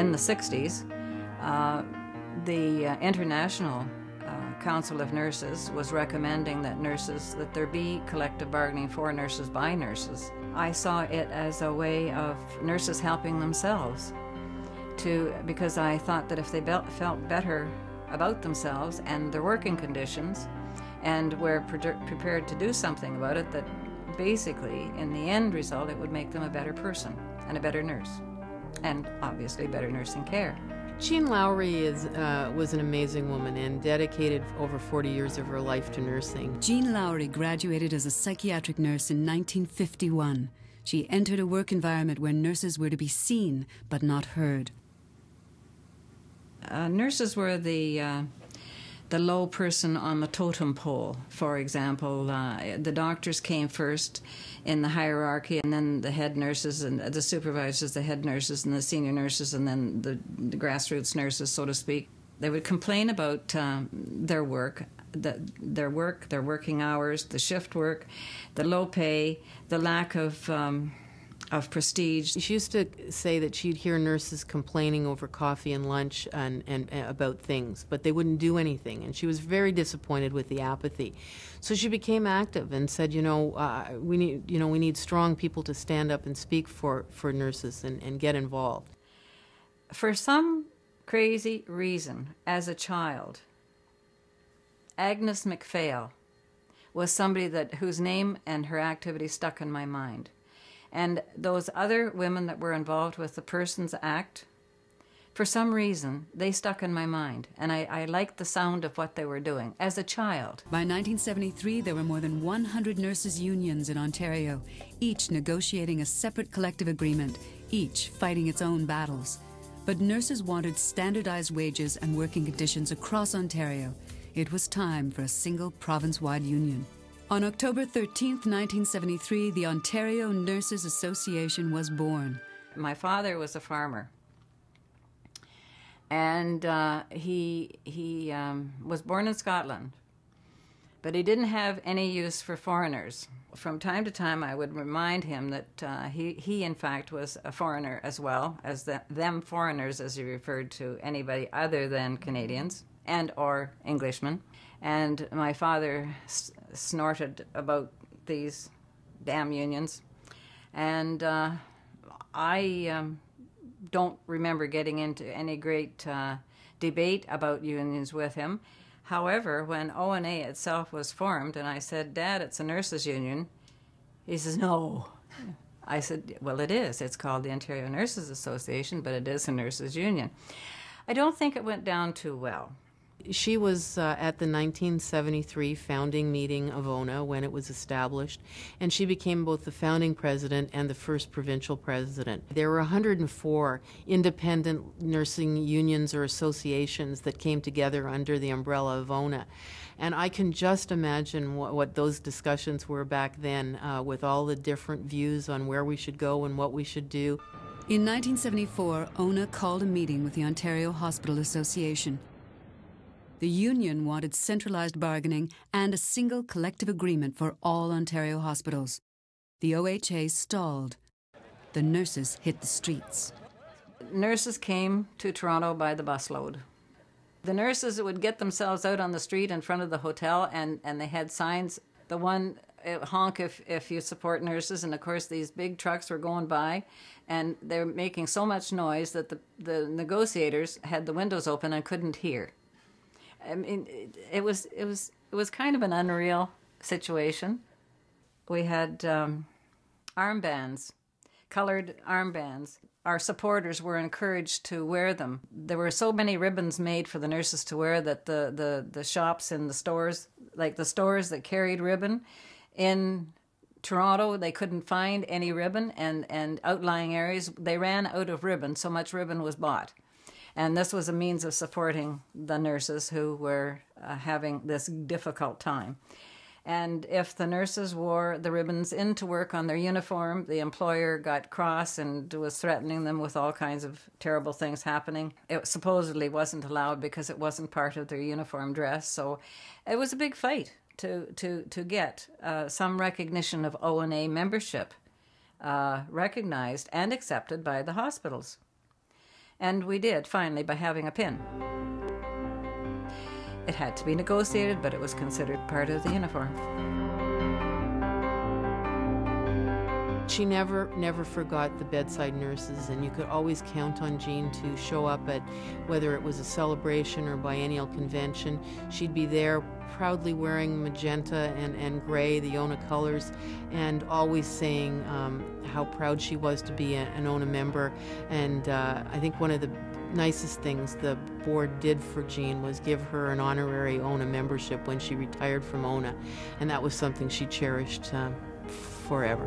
in the 60s, the International Council of Nurses was recommending that there be collective bargaining for nurses by nurses. I saw it as a way of nurses helping themselves, because I thought that if they felt better about themselves and their working conditions and were prepared to do something about it, that basically in the end result it would make them a better person and a better nurse, and obviously better nursing care. Jean Lowery was an amazing woman and dedicated over 40 years of her life to nursing. Jean Lowery graduated as a psychiatric nurse in 1951. She entered a work environment where nurses were to be seen but not heard. Nurses were the low person on the totem pole. For example, the doctors came first in the hierarchy, and then the head nurses and the supervisors, the head nurses and the senior nurses, and then the grassroots nurses, so to speak. They would complain about their work, their working hours, the shift work, the low pay, the lack of prestige. She used to say that she'd hear nurses complaining over coffee and lunch and about things, but they wouldn't do anything, and she was very disappointed with the apathy. So she became active and said, we need strong people to stand up and speak for nurses and get involved. For some crazy reason, as a child, Agnes MacPhail was somebody whose name and her activity stuck in my mind. And those other women that were involved with the Persons Act, for some reason, they stuck in my mind. And I liked the sound of what they were doing as a child. By 1973, there were more than 100 nurses' unions in Ontario, each negotiating a separate collective agreement, each fighting its own battles. But nurses wanted standardized wages and working conditions across Ontario. It was time for a single province-wide union. On October 13th, 1973, the Ontario Nurses Association was born. My father was a farmer, and he was born in Scotland, but he didn't have any use for foreigners. From time to time, I would remind him that he in fact was a foreigner as well, as them foreigners, as he referred to anybody other than Canadians and or Englishmen. And my father snorted about these damn unions. And I don't remember getting into any great debate about unions with him. However, when ONA itself was formed, and I said, "Dad, it's a nurses' union," he says, "No." I said, "Well, it is. It's called the Ontario Nurses Association, but it is a nurses' union." I don't think it went down too well. She was at the 1973 founding meeting of ONA when it was established, and she became both the founding president and the first provincial president. There were 104 independent nursing unions or associations that came together under the umbrella of ONA. And I can just imagine what those discussions were back then with all the different views on where we should go and what we should do. In 1974, ONA called a meeting with the Ontario Hospital Association. The union wanted centralized bargaining and a single collective agreement for all Ontario hospitals. The OHA stalled. The nurses hit the streets. Nurses came to Toronto by the busload. The nurses would get themselves out on the street in front of the hotel, and they had signs. The one, honk if you support nurses, and of course these big trucks were going by, and they were making so much noise that the negotiators had the windows open and couldn't hear. I mean, it was kind of an unreal situation. We had armbands, colored armbands. Our supporters were encouraged to wear them. There were so many ribbons made for the nurses to wear that the shops and the stores, like the stores that carried ribbon in Toronto, they couldn't find any ribbon, and outlying areas, they ran out of ribbon, so much ribbon was bought. And this was a means of supporting the nurses who were having this difficult time. And if the nurses wore the ribbons into work on their uniform, the employer got cross and was threatening them with all kinds of terrible things happening. It supposedly wasn't allowed because it wasn't part of their uniform dress. So it was a big fight to get some recognition of ONA membership recognized and accepted by the hospitals. And we did, finally, by having a pin. It had to be negotiated, but it was considered part of the uniform. She never forgot the bedside nurses, and you could always count on Jean to show up at whether it was a celebration or biennial convention. She'd be there proudly wearing magenta and gray, the ONA colors, and always saying how proud she was to be an ONA member. And I think one of the nicest things the board did for Jean was give her an honorary ONA membership when she retired from ONA, and that was something she cherished forever.